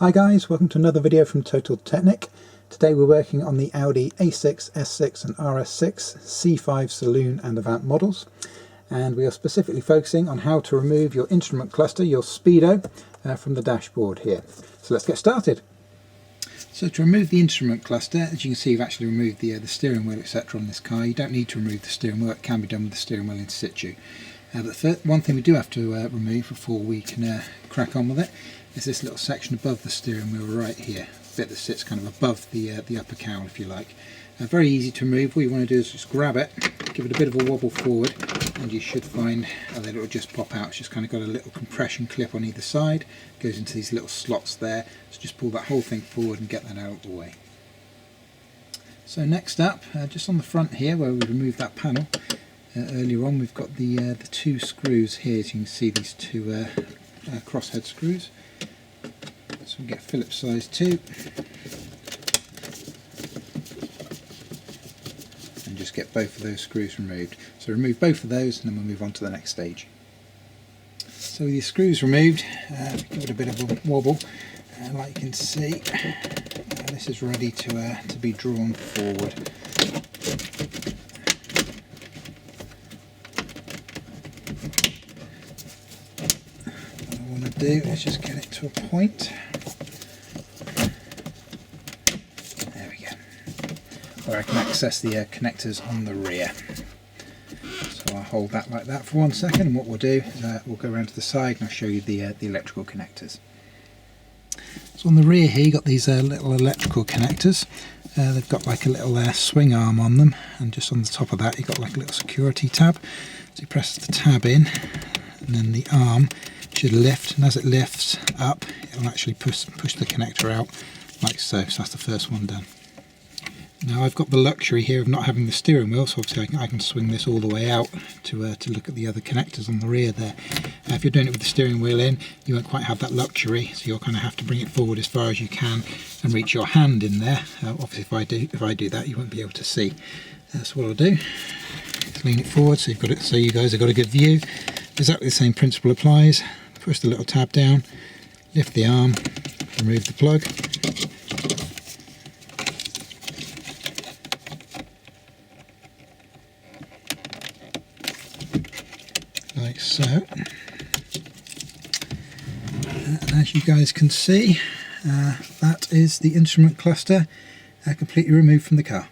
Hi guys, welcome to another video from Technik. Today we're working on the Audi A6, S6 and RS6 C5 Saloon and Avant models, and we are specifically focusing on how to remove your instrument cluster, your Speedo, from the dashboard here. So let's get started. So to remove the instrument cluster, as you can see, you've actually removed the steering wheel, etc. on this car. You don't need to remove the steering wheel, it can be done with the steering wheel in situ. But one thing we do have to remove before we can crack on with it is this little section above the steering wheel right here, the bit that sits kind of above the upper cowl, if you like. Very easy to remove. All you want to do is just grab it, give it a bit of a wobble forward, and you should find that it will just pop out. It's just kind of got a little compression clip on either side, goes into these little slots there, so just pull that whole thing forward and get that out of the way. So next up, just on the front here where we removed that panel earlier on, we've got the two screws here. As you can see, these two crosshead screws. So we get a Phillips size 2 and just get both of those screws removed. So remove both of those and then we'll move on to the next stage. So with your screws removed, give it a bit of a wobble, like you can see, this is ready to be drawn forward. What I want to do is just get it to a point. Where I can access the connectors on the rear. So I'll hold that like that for 1 second, and what we'll do is we'll go around to the side and I'll show you the electrical connectors. So on the rear here you've got these little electrical connectors. They've got like a little swing arm on them, and just on the top of that you've got like a little security tab. So you press the tab in and then the arm should lift, and as it lifts up it will actually push the connector out like so. So that's the first one done. Now I've got the luxury here of not having the steering wheel, so obviously I can swing this all the way out to look at the other connectors on the rear there. If you're doing it with the steering wheel in, you won't quite have that luxury, so you'll kind of have to bring it forward as far as you can and reach your hand in there. Obviously if I do that you won't be able to see. So what I'll do is lean it forward so you've got it, so you guys have got a good view. Exactly the same principle applies. Push the little tab down, lift the arm, remove the plug. Like so, and as you guys can see, that is the instrument cluster completely removed from the car.